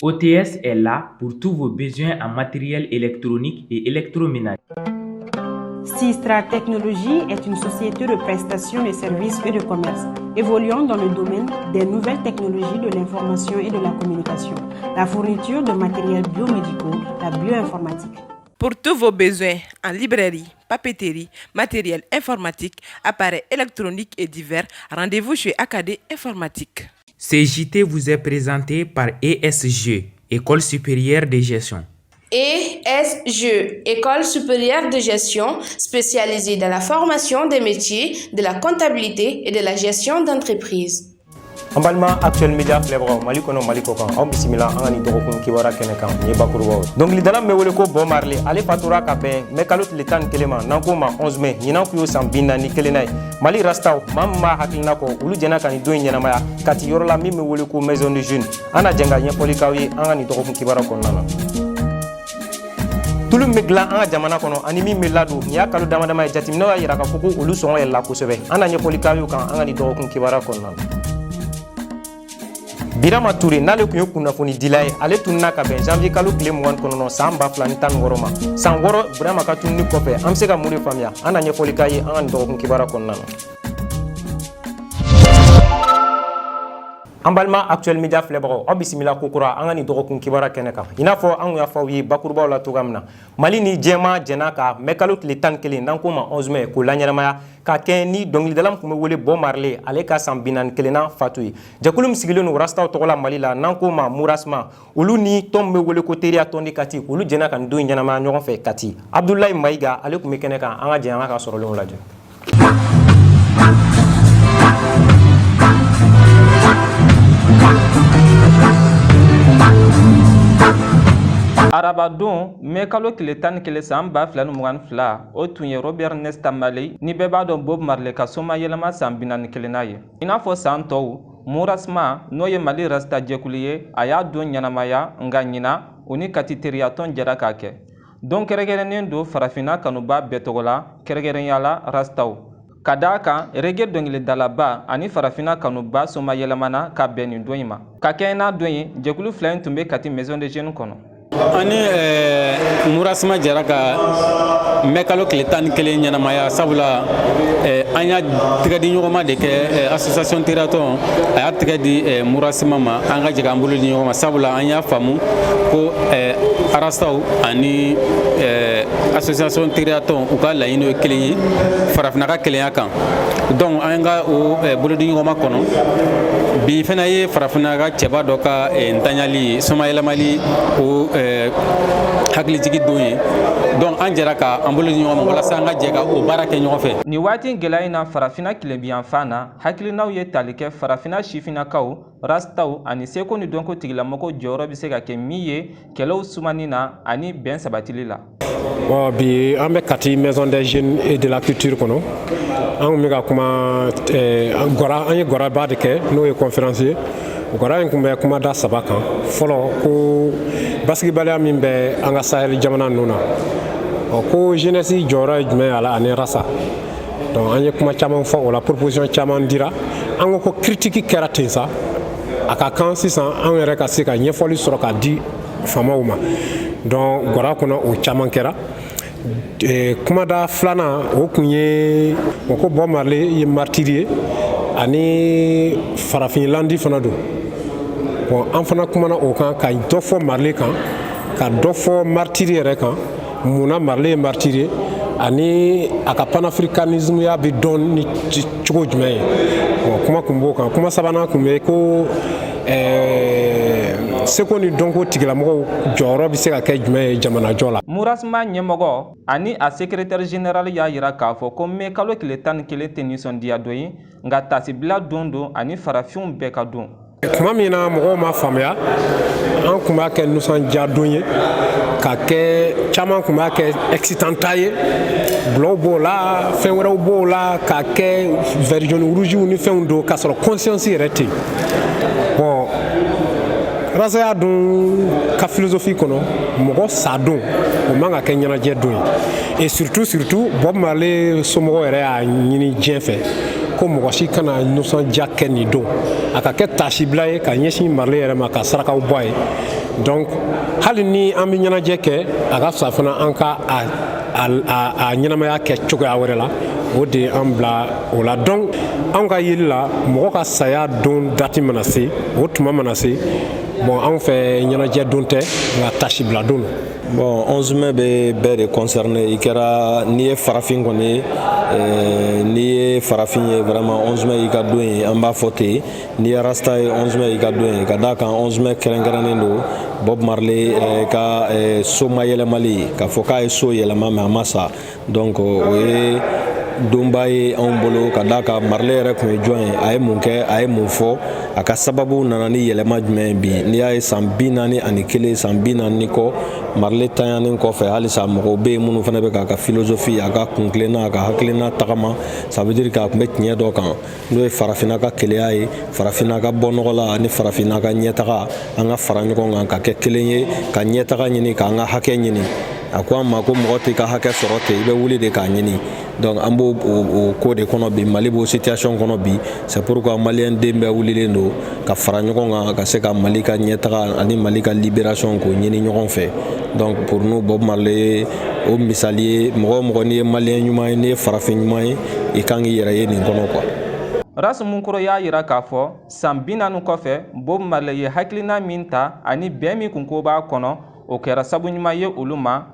OTS est là pour tous vos besoins en matériel électronique et électroménager. Sistra Technologies est une société de prestation de services et de commerce, évoluant dans le domaine des nouvelles technologies de l'information et de la communication, la fourniture de matériels biomédicaux, la bioinformatique. Pour tous vos besoins en librairie, papeterie, matériel informatique, appareils électroniques et divers, rendez-vous chez AKD Informatique. CJT vous est présenté par ESG, École supérieure de gestion. ESG, École supérieure de gestion, spécialisée dans la formation des métiers de la comptabilité et de la gestion d'entreprise. Ambalma actuel media flebro malikono malikokan aw bisimila angani dogokun kiwara kenekan ni bakuruba donc li dala me wole ko bo marley ale fatura ka be me kalot le tan kelema nanko ma 11 mai ni nanko yo sambina ni kelenay mali rastaw mamma hakilna ko ulu jena kan do nyana maya kati yorola mi me wole ko maison de jeune ana jenga nya polikawi angani dogokun kiwara konnana tulu megla anga jamana kono animi melado nya kalu dama dama jatimno ya yira ka fuku ulu songo ya la kusebe ana nya polikawi kan angani dogokun kiwara konnana Birama Touré n'ale kun ye kunnafoni dila ye ale tunna ka bɛn janvier kalo tile 20 kɔnɔ san 2016 ma san 6 Burama ka tunni kɔfɛ an bɛ se ka mun de faamuya an na ɲɛfɔli k'a ye an ka nin dɔgɔkun kibaruya kɔnɔna na. An balima actuel media filɛbagaw aw bisimila ko kura an ka nin dɔgɔkun kibaruya kɛnɛ kan i n'a fɔ an y'a fɔ aw ye bakurubaw la cogoya min na Mali ni jɛma jɛna ka mai kalo tile 11 n'an ko ma 11 mai k'o laɲɛnamaya ka kɛ ni dɔnkilidala min tun bɛ wele Bob Marley ale ka san 41nan fatu ye jɛkulu min sigilen don rastaw tɔgɔ la Mali la n'an ko ma Murasma olu ni tɔn min bɛ wele ko teriya tɔn de Kati olu jɛna ka nin don in ɲɛnamaya ɲɔgɔn fɛ Kati Abdoulaye Mayiga ale tun bɛ kɛnɛ kan an ka jɛ an ka sɔrɔlenw lajɛ. Arabadon mai kalo tile 11 san 2022 o tun ye Robert Nesta Marley ni bɛɛ b'a dɔn Bob Marley ka soma yɛlɛma san 41nan ye i n'a fɔ san tɔw Murasma n'o ye Mali rasta jɛkulu ye a y'a don ɲɛnamaya nka ɲina o ni Kati teriya tɔn jɛra k'a kɛ don kɛrɛnkɛrɛnnen don farafinna kanuba bɛɛ tɔgɔ la kɛrɛnkɛrɛnyala rastaw ka d'a kan reggae dɔnkilidalaba ani farafinna kanuba soma yɛlɛmana ka bɛn nin don in ma ka kɛ n'a don ye jɛkulu fila in tun bɛ Kati maison de jeunes kɔnɔ. Ani Murasma jɛra ka mai kalo tile 11 ɲɛnamaya sabula an y'a tɛgɛ di ɲɔgɔn de kɛ association teriya tɔn a y'a tɛgɛ di Murasma ma an ka jɛ k'an bolo di ɲɔgɔn ma sabula an y'a faamu ko arastaw ani association teriya tɔn u ka laɲini ye kelen ye farafinna ka kelenya kan donc an ka o bolo di ɲɔgɔn ma kɔnɔ bi fana ye farafinna ka cɛba dɔ ka ntaɲali soma yɛlɛmali o hakilijigi don ye donc an jɛra ka an bolo di ɲɔgɔn ma walasa an ka jɛ ka o baara kɛ ɲɔgɔn fɛ. Ni waati gɛlɛya in na farafinna tilebiyan fan na hakilinaw ye tali kɛ farafinna sifinnakaw rastaw ani seko ni dɔnko tigilamɔgɔw jɔyɔrɔ bɛ se ka kɛ min ye kɛlɛw sumani na ani bɛn sabatili la. Bi an bɛ Kati maison des jeunes et de la culture kɔnɔ an kun bɛ ka kuma an ye gɔraba de kɛ n'o ye conférencier gɔra in kun bɛ kuma da saba kan fɔlɔ ko basigibaliya min bɛ an ka Sahel jamana ninnu na ko jeunesse jɔyɔrɔ ye jumɛn a la ani rasa donc an ye kuma caman fɔ o la proposition caman dira an ko critique kɛra ten sa a ka kan sisan an yɛrɛ ka se ka ɲɛfɔli sɔrɔ k'a di faamaw ma donc gɔra kɔnɔ o caman kɛra kumada filanan o kun ye o ko Bob Marley ye martyr ye ani farafinlandi fana don bon an fana kumana o kan ka dɔ fɔ Marley kan ka dɔ fɔ martyr yɛrɛ kan munna Marley ye martyr ye ani a ka panafricanisme ya bɛ dɔn ni cogo jumɛn ye bon kuma kun b'o kan kuma sabanan kun bɛ ko seko ni dɔnko tigilamɔgɔw jɔyɔrɔ bɛ se ka kɛ jumɛn ye jamanajɔ la. Murasma ɲɛmɔgɔ ani a secrétaire général y'a yira k'a fɔ ko mai kalo tile 11 tɛ nisɔndiya dɔ ye nka tasibila don don ani farafinw bɛɛ ka don. Tuma min na mɔgɔw ma faamuya an kun b'a kɛ nisɔndiya don ye ka kɛ caman kun b'a kɛ excitanta ye bulɔw b'o la fɛn wɛrɛw b'o la ka kɛ vert jaune rouge ni fɛnw don k'a sɔrɔ conscience yɛrɛ tɛ bon rasaya dun ka philosophie kɔnɔ mɔgɔ sa don o man ka kɛ ɲɛnajɛ don ye et surtout Bob Marley somɔgɔw yɛrɛ y'a ɲini diɲɛ fɛ ko mɔgɔ si kana nisɔndiya kɛ nin don a ka kɛ tasibila ye ka ɲɛsin Marley yɛrɛ ma ka sarakaw bɔ a ye donc hali ni an bɛ ɲɛnajɛ kɛ a ka fisa fana an ka a ɲɛnamaya kɛ cogoya wɛrɛ la o de an bila o la donc an ka yeli la mɔgɔ ka saya don dati mana se o tuma mana se bon an fɛ ɲɛnajɛ don tɛ nka tasi bila don. Bon, 11 mai bɛ bɛɛ de concerné. I kɛra n'i ye farafin kɔni n'i ye farafin ye vraiment 11 mai i ka don ye an b'a fɔ ten, n'i ye rasta ye 11 mai i ka don ye ka d'a kan 11 mai kɛrɛnkɛrɛnnen don Bob Marley ka so ma yɛlɛmali k'a fɔ k'a ye so yɛlɛma mais a ma sa, donc o ye donba ye anw bolo ka d'a kan Marley yɛrɛ tun ye jɔn ye, a ye mun kɛ, a ye mun fɔ, a ka sababu nana ni yɛlɛma jumɛn bi. N'i y'a ye san 41 san 40 kɔ Marley tanyanin kɔfɛ halisa mɔgɔw bɛ yen minnu fana bɛ k'a ka philosophie, a ka kunkilenna, a ka hakilina tagama, ça veut dire k'a tun bɛ tiɲɛ dɔ kan n'o ye farafinna ka keleya ye, farafinna ka bɔ nɔgɔ la ani farafinna ka ɲɛtaga, an ka fara ɲɔgɔn kan ka kɛ kelen ye, ka ɲɛtaga ɲini k'an ka hakɛ ɲini. A ko an ma ko mɔgɔ tɛ ka hakɛ sɔrɔ ten, i bɛ wuli de k'a ɲini. Donc an b'o o ko de kɔnɔ bi, Mali b'o situation kɔnɔ bi, c'est pourquoi malien den bɛɛ wulilen don ka fara ɲɔgɔn kan ka se ka Mali ka ɲɛtaga ani Mali ka libération k'o ɲini ɲɔgɔn fɛ. Donc pour nous Bob Marley o misali ye, mɔgɔ o mɔgɔ n'i ye malien ɲuman ye, n'i ye farafin ɲuman ye, i kan k'i yɛrɛ ye nin kɔnɔ quoi. Ras Munkoro y'a yira k'a fɔ san 40 kɔfɛ Bob Marley ye hakilina min ta ani bɛn min kun ko b'a kɔnɔ o kɛra sabu ɲuman ye olu ma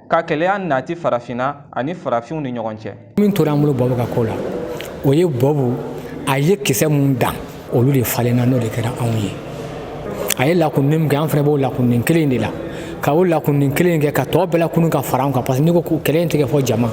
ka kɛlɛya nati farafina ani farafinw ni ɲɔgɔn cɛ. Min tora an bolo Bob ka ko la o ye Bob a ye kisɛ mun dan olu de falenna n'o de kɛra anw ye. A ye lakunni min kɛ an fana b'o lakunni kelen de la, ka o lakunni kelen kɛ ka tɔ bɛɛ lakunni ka fara an kan parce que n'i ko kɛlɛ in tɛ kɛ fɔ jama,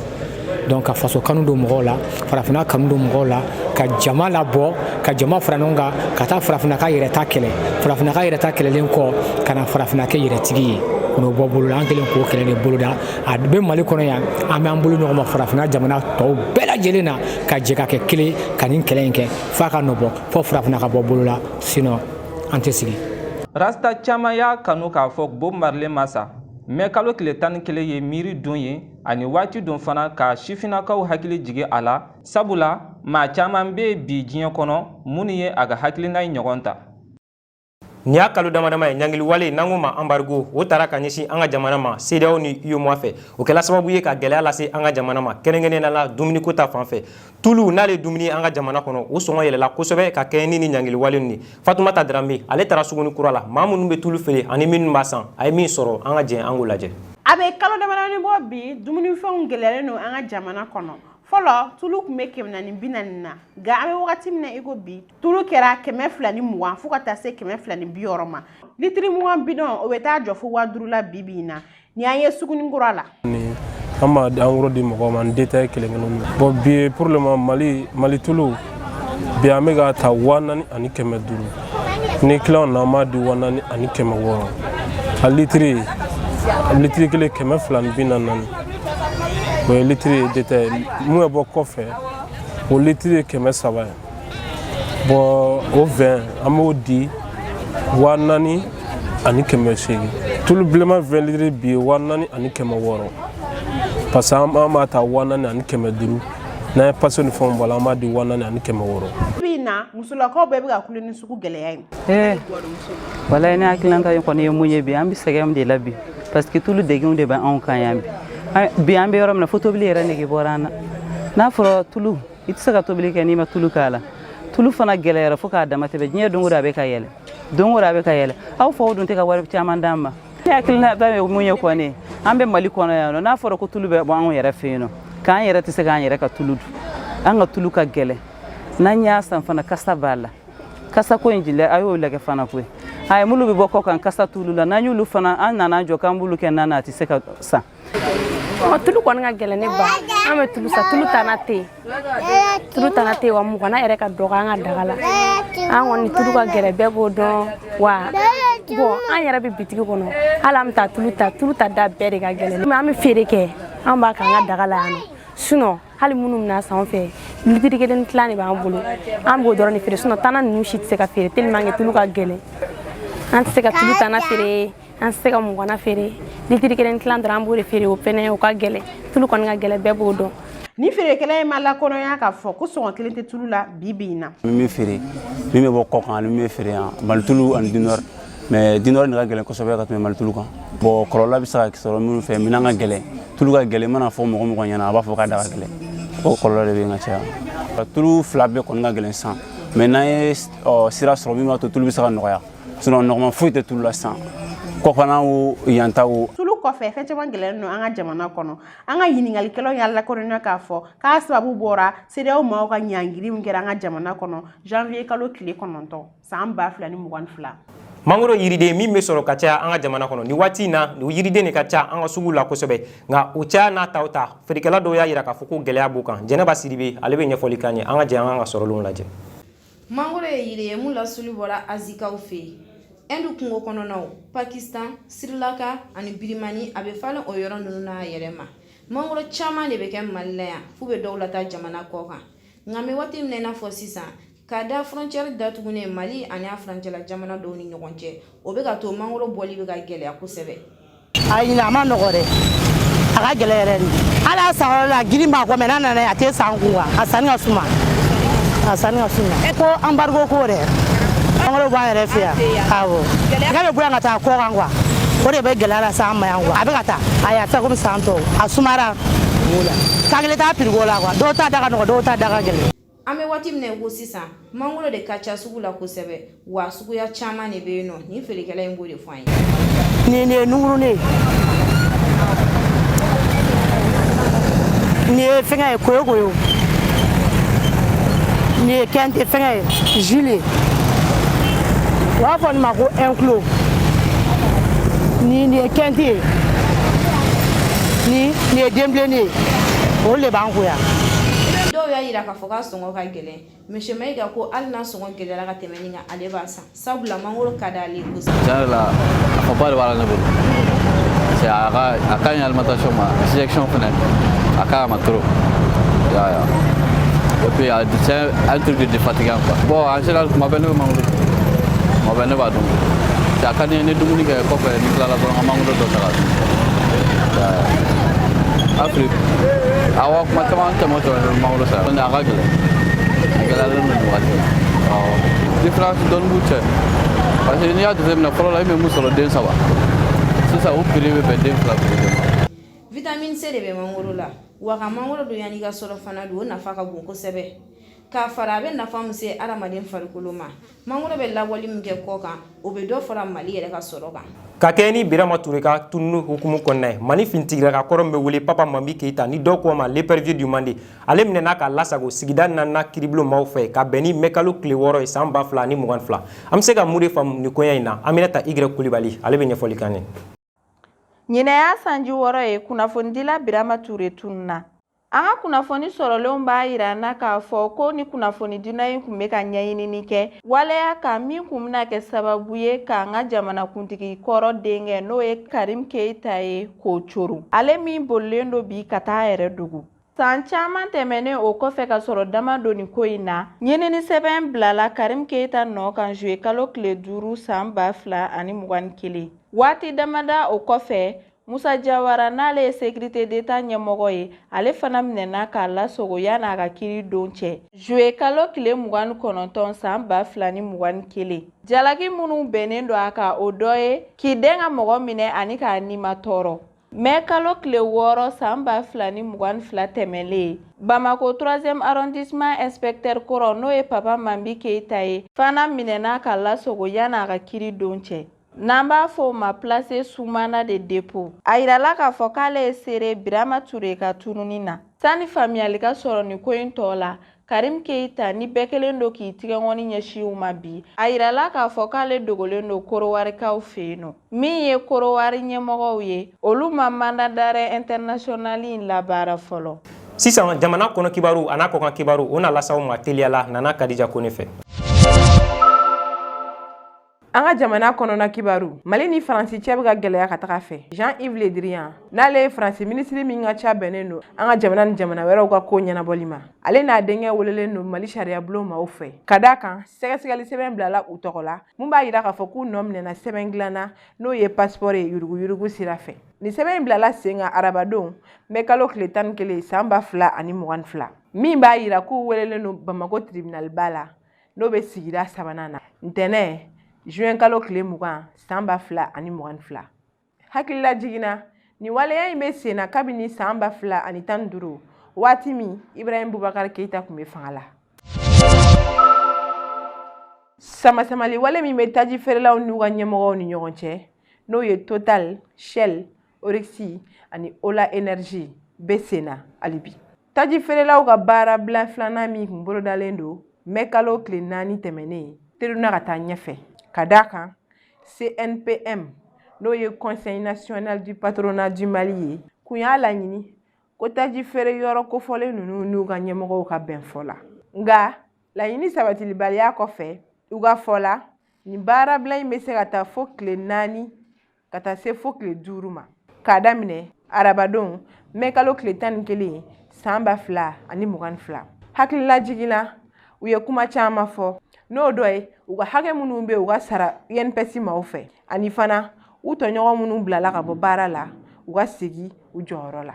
donc ka faso kanu don mɔgɔw la, farafinna kanu don mɔgɔw la, ka jama labɔ, ka jama fara ɲɔgɔn kan ka taa farafinna ka yɛrɛta kɛlɛ, farafinna ka yɛrɛta kɛlɛlen kɔ ka na farafinna kɛ yɛrɛtigi ye. N'o bɔ bolo la an kelen k'o kɛlɛ de boloda a bɛ Mali kɔnɔ yan an bɛ an bolo ɲɔgɔn ma farafinna jamana tɔw bɛɛ lajɛlen na ka jɛ ka kɛ kelen ka nin kɛlɛ in kɛ f'a ka nɔbɔ fɔ farafinna ka bɔ bolo la sinon an tɛ sigi. Rasta caman y'a kanu k'a fɔ Bob Marley ma sa, mais kalo tile 11 ye miiri don ye ani waati don fana ka sifinnakaw hakili jigi a la, sabula maa caman bɛ bi diɲɛ kɔnɔ minnu ye a ka hakilina ye ɲɔgɔn ta. Ni y'a kalo damadama ye ɲangili wale n'an ko ma embargo o taara ka ɲɛsin an ka jamana ma CEDEAO ni UEMOA fɛ o kɛla sababu ye ka gɛlɛya lase an ka jamana ma kɛrɛnkɛrɛnnenya la dumuni ko ta fan fɛ. Tulu n'ale dumuni an ka jamana kɔnɔ o sɔngɔ yɛlɛla kosɛbɛ ka kɛɲɛ ni ɲangili wale ni Fatumata Darame ale taara suguni kura la maa minnu bɛ tulu feere ani minnu b'a san a ye min sɔrɔ an ka jɛn an k'o lajɛ. A bɛ kalo damadamani bɔ bi dumunifɛnw gɛlɛyalen don an ka jamana kɔnɔ. Fɔlɔ tulu kun bɛ 440 na nka an bɛ wagati min na i ko bi tulu kɛra 220 fo ka taa se 260 ma. Litiri 20 bidon o bɛ taa jɔ fo 5000 la bi bi in na ni an ye suguni kura la. An b'a en gros di mɔgɔw ma n détail kelen kelen. Bon bi pour le moment Mali tulu bi an bɛ ka ta 4500 ni client na ma di 4600 a litiri kelen 240 o ye litiri détail mun bɛ bɔ kɔfɛ o litiri 300 bon o 20 an b'o di 4480 tulu bilenman 20 litiri bi 4460 parce que an b'a ta 4500 n'an ye passe ni fɛnw bɔ la an b'a di 4460. Bi na musolakaw bɛɛ bɛ ka kule ni sugu gɛlɛya ye. Walayi ne hakilina in kɔni ye mun ye bi an bɛ sɛgɛn de la bi parce que tulu degun de bɛ anw kan yan bi an bɛ yɔrɔ min na fo tobili yɛrɛ nege bɔra an na n'a fɔra tulu i tɛ se ka tobili kɛ n'i ma tulu k'a la tulu fana gɛlɛyara fo k'a dama tɛmɛ diɲɛ don o don a bɛ ka yɛlɛ don o don a bɛ ka yɛlɛ aw faw dun tɛ ka wari caman d'an ma ne hakilina ye mun ye kɔni an bɛ Mali kɔnɔ yan nɔ n'a fɔra ko tulu bɛ bɔ anw yɛrɛ fɛ yen nɔ k'an yɛrɛ tɛ se k'an yɛrɛ ka tulu dun an ka tulu ka gɛlɛn n'an y'a san fana kasa b'a la kasa ko in jila a y'o lagɛ fana koyi a ye mulu bɛ bɔ kɔ kan kasa tulu la n'an y'olu fana an nana jɔ k'an bulu kɛ nan na a tɛ se ka san. Tulu kɔni ka gɛlɛn ne ba an bɛ tulu sa tulu tana tɛ yen wa mugana yɛrɛ ka dɔgɔ an ka daga la an kɔni tulu ka gɛlɛn bɛɛ b'o dɔn wa bon an yɛrɛ bɛ bitigi kɔnɔ hali an bɛ taa tulu ta da bɛɛ de ka gɛlɛn mais an bɛ feere kɛ an b'a k'an ka daga la yan nɔ sinon hali minnu bɛna san fɛ litiri 1 tilan de b'an bolo an b'o dɔrɔn de feere sinon tana ninnu si tɛ se ka feere tellement que tulu ka gɛlɛn an tɛ se ka tulu tana feere an tɛ se ka mugana feere litiri 1 tilan dɔrɔn an b'o de feere o fɛnɛ o ka gɛlɛn tulu kɔni ka gɛlɛn bɛɛ b'o dɔn. Ni feerekɛla in ma lakɔnɔya k'a fɔ ko sɔngɔ kelen tɛ tulu la bi bi in na. Min bɛ feere min bɛ bɔ kɔ kan ani min bɛ feere yan Mali tulu ani du nord mais dinor ni ka gɛlɛn kosɛbɛ ka tɛmɛ Mali tulu kan bon kɔlɔlɔ bɛ se ka sɔrɔ minnu fɛ minɛn ka gɛlɛn tulu ka gɛlɛn mana fɔ mɔgɔ mɔgɔ ɲɛna a b'a fɔ k'a da ka gɛlɛn o kɔlɔlɔ de bɛ yen ka caya tulu fila bɛɛ kɔni ka gɛlɛn sisan mais n'an ye sira sɔrɔ min b'a to tulu bɛ se ka nɔgɔya sinon nɔgɔman foyi tɛ tulu la sisan kɔfana o yanta o tulu kɔfɛ fɛn caman gɛlɛn no an ka jamana kɔnɔ an ka ɲiningalikɛlaw y'a lakɔrɔnya k'a fɔ k'a sababu bɔra CEDEAO maaw ka ɲangiri min kɛra an ka jamana kɔnɔ janvier kalo tile 9 san 2022 mangoro yiriden min bɛ sɔrɔ ka caya an ka jamana kɔnɔ ni waati in na o yiriden de ka ca an ka sugu la kosɛbɛ nka o caya n'a taw ta feerekɛla dɔw y'a jira k'a fɔ ko gɛlɛya b'u kan Jɛnɛba Sidibe ale bɛ ɲɛfɔli k'an ye an ka jɛ an ka sɔrɔlenw lajɛ. Mangoro ye yiri ye mun lasuli bɔra Azikaw fɛ yen Inde kungo kɔnɔnaw Pakistan Sri Lanka ani Birimani a bɛ falen o yɔrɔ ninnu n'a yɛrɛ ma mangoro caman de bɛ kɛ Mali la yan f'u bɛ dɔw lataa jamana kɔ kan nka mɛ waati min na i n'a fɔ sisan k'a da frontière datugunen Mali ani a furancɛla jamana dɔw ni ɲɔgɔn cɛ o bɛ ka to mangoro bɔli bɛ ka gɛlɛya kosɛbɛ. Ayi a ma nɔgɔ dɛ a ka gɛlɛ yɛrɛ de hali a san wɛrɛ la giri b'a kɔ mɛ n'a nana a tɛ san kun a sanni ka suma e ko embargo ko dɛ mangoro b'an yɛrɛ fɛ yan awɔ nka bɛ bɔ yan ka taa kɔ kan quoi o de bɛ gɛlɛya lase an ma yan quoi a bɛ ka taa ayi a tɛ komi san tɔw a sumara ka kelen t'a pirigo la quoi dɔw ta da ka nɔgɔ dɔw ta da ka gɛlɛn. An bɛ waati min na ko sisan mangoro de ka ca sugu la kosɛbɛ wa suguya caman de bɛ yen nɔ ni feerekɛla in b'o de fɔ an ye. Nin ye nungurunin nin ye fɛngɛ ye koyokoyo nin ye kɛnte fɛngɛ ye jule u b'a fɔ nin ma ko 1 kilo nin ye kɛnte ye nin ye denbilennin ye olu de b'an kun yan. Dɔw y'a jira k'a fɔ k'a sɔngɔ ka gɛlɛn Monsieur Mayiga ko hali n'a sɔngɔ gɛlɛyara ka tɛmɛ nin kan ale b'a san sabula mangoro ka d'ale kosɛbɛ. Tiɲɛ yɛrɛ la nafaba de b'a la ne bolo parce que a ka ɲi alimentation ma injection fɛnɛ a ka ɲi ma trop et puis c'est un truc de défatigant quoi. Bon en général tuma bɛɛ ne bɛ mangoro dun tuma bɛɛ ne b'a dun a ka di n ye ni dumuni kɛ kɔfɛ ni tilala dɔrɔn ka mangoro dɔ ta ka dun. Afrique awɔ kuma caman tɛmɛ tɛmɛ mangoro sa a ka gɛlɛn a gɛlɛyalen don nin waati la différence dɔɔni b'u cɛ parce que n'i y'a jateminɛ fɔlɔ la i bɛ mun sɔrɔ den 3 sisan o prix bɛ bɛn den 2 prix de ma. Vitamine C de bɛ mangoro la wa ka mangoro don yanni i ka sɔrɔ fana don o nafa ka bon kosɛbɛ k'a fara a bɛ nafa min se adamaden farikolo ma mangoro bɛ labɔli min kɛ kɔ kan o bɛ dɔ fara Mali yɛrɛ ka sɔrɔ kan. Ka kɛ ni Birama Ture ka tununu hukumu kɔnɔna ye Mali finitigira ka kɔrɔ bɛ wele Papa Mambi Keita ni dɔw ko ma l'épervier du Mande ale minɛna ka lasago sigida 4nan kiribulon maaw fɛ ka bɛn ni mɛkalo tile 6 ye san 2022 an bɛ se ka mun de faamu ni koɲɛ in na Aminata Igre Kulibali ale bɛ ɲɛfɔli k'an ye. Ɲinɛ y'a sanji 6 ye kunnafonidila Birama Ture tununa an ka kunnafoni sɔrɔlenw b'a yira na k'a fɔ ko ni kunnafonidina in kun bɛ ka ɲɛɲinini kɛ waleya kan min kun bɛna kɛ sababu ye k'an ka jamanakuntigi kɔrɔ denkɛ n'o ye Karim Keita ye k'o coron ale min bolilen do bi ka taa yɛrɛ dogo. San caman tɛmɛnen o kɔfɛ ka sɔrɔ dama don nin ko in na ɲinini sɛbɛn bilala Karim Keita nɔ kan juillet kalo tile 5 san 2021 waati damada o kɔfɛ Musa Jawara n'ale ye sécurité d'état ɲɛmɔgɔ ye ale fana minɛna k'a lasogo yan'a ka kiri don cɛ juillet kalo tile 29 san 2021 jalaki minnu bɛnnen don a kan o dɔ ye k'i den ka mɔgɔ minɛ ani k'a nima tɔɔrɔ mai kalo tile 6 san 2022 tɛmɛlen Bamako 3e arrondissement inspecteur kɔrɔ n'o ye Papa Mambi Keita ye fana minɛna k'a lasogo yan'a ka kiri don cɛ n'an b'a fɔ o ma placé Soumana de dépôt a yirala k'a fɔ k'ale ye seere Birama Ture ka tununi na sani faamuyali ka sɔrɔ nin ko in tɔ la Karim Keita ni bɛɛ kelen do k'i tigɛŋɔni ɲɛsin u ma bi a yirala k'a fɔ k'ale dogolen do Korowarikaw fɛ yen nɔ min ye Korowari ɲɛmɔgɔw ye olu ma mandat d'arrêt international in labaara fɔlɔ. Sisan jamana kɔnɔ kibaru a n'a kɔkan kibaru o na lasaw ma teliyala Nana Kadija Kone fɛ. An ka jamana kɔnɔna kibaru Mali ni Faransi cɛ bɛ ka gɛlɛya ka taga fɛ Jean-Yves Le Drian n'ale ye Faransi minisiri min ka ca bɛnnen don an ka jamana ni jamana wɛrɛw ka ko ɲɛnabɔli ma ale n'a denkɛ welelen don Mali sariya bulon maaw fɛ ka d'a kan sɛgɛsɛgɛli sɛbɛn bilala u tɔgɔ la mun b'a yira k'a fɔ k'u nɔ minɛna sɛbɛn dilanna n'o ye passeport ye yuruguyurugu sira fɛ ni sɛbɛn bilala sen kan arabadon mai kalo tile 11 san 2022 min b'a yira k'u welelen don Bamako tribunal ba la n'o bɛ sigida 3nan na ntɛnɛn juin kalo tile 20 san 2022. Hakilila jigina ni waleya in bɛ sen na kabini san 2015 waati min Ibrahim Boubacar Keita kun bɛ fanga la. Samasamali wale min bɛ taji feerelaw n'u ka ɲɛmɔgɔw ni ɲɔgɔn cɛ n'o ye Total, Shell, Orexi ani Ola Energy bɛ sen na hali bi. Taji feerelaw ka baara bila filanan min kun bolodalen don mɛ kalo tile 4 tɛmɛnen teruna ka taa ɲɛfɛ. Ka d'a kan CNPM n'o ye Conseil national du patronat du Mali ye kun y'a laɲini ko taji feere yɔrɔ kofɔlen ninnu n'u ka ɲɛmɔgɔw ka bɛn fɔ la. Nga laɲini sabatilibaliya kɔfɛ u ka fɔ la ni baara bila in bɛ se ka taa fo tile 4 ka taa se fo tile 5 ma. K'a daminɛ arabadon mɛ kalo tile 11 san 2022. Hakilila jigina u ye kuma caman fɔ n'o dɔ ye u ka hakɛ minnu bɛ u ka sara INPS maaw fɛ ani fana u tɔɲɔgɔn minnu bilala ka bɔ baara la u ka segin u jɔyɔrɔ la.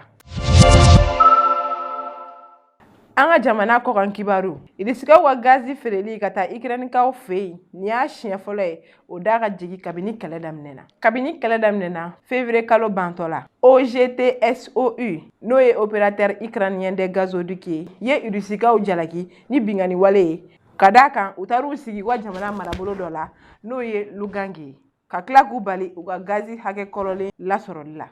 An ka jamana kɔkan kibaru Irisikaw ka gazi feereli ka taa Ikranikaw fɛ yen ni y'a siɲɛ fɔlɔ ye o da ka jigin kabini kɛlɛ daminɛna. Kabini kɛlɛ daminɛna février kalo bantɔ la OGTSOU n'o ye opérateur ikranien des gazoducs ye Irisikaw jalaki ni bingani wale ye. Ka d'a kan u taar'u sigi u ka jamana marabolo dɔ la n'o ye Lugange ka tila k'u bali u ka gazi hakɛ kɔrɔlen lasɔrɔli la.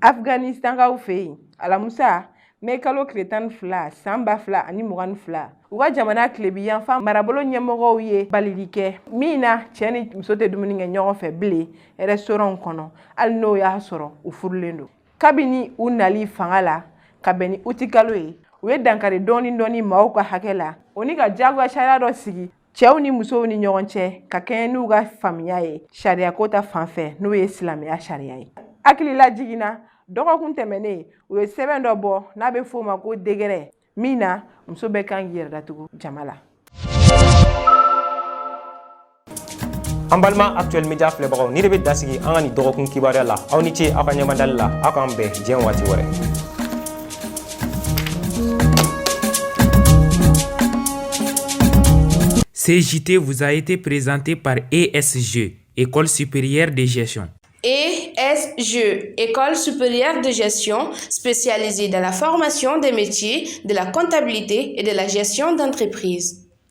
Afganistankaw fɛ yen alamusa mɛ kalo tile 12 san 2022 u ka jamana tilebiyanfan marabolo ɲɛmɔgɔw ye balili kɛ min na cɛ ni muso tɛ dumuni kɛ ɲɔgɔn fɛ bilen restaurant kɔnɔ hali n'o y'a sɔrɔ u furulen don. Kabini u nali fanga la ka bɛn ni uti kalo ye u ye dankari dɔɔni maaw ka hakɛ la o ni ka jagoya sariya dɔ sigi cɛw ni musow ni ɲɔgɔn cɛ ka kɛɲɛ n'u ka faamuya ye sariya ko ta fanfɛ n'o ye silamɛya sariya ye. Hakilila jigina dɔgɔkun tɛmɛnen u ye sɛbɛn dɔ bɔ n'a bɛ f'o ma ko degɛrɛ min na muso bɛɛ kan k'i yɛrɛ datugu jama la. An balima actuel media filɛbagaw ni de bɛ dasigi an ka nin dɔgɔkun kibaruya la aw ni ce aw ka ɲɛmadali la aw k'an bɛn diɲɛ waati wɛrɛ. CJT vous a été présenté par ESG, École supérieure de gestion. ESG, École supérieure de gestion, spécialisée dans la formation des métiers de la comptabilité et de la gestion d'entreprise.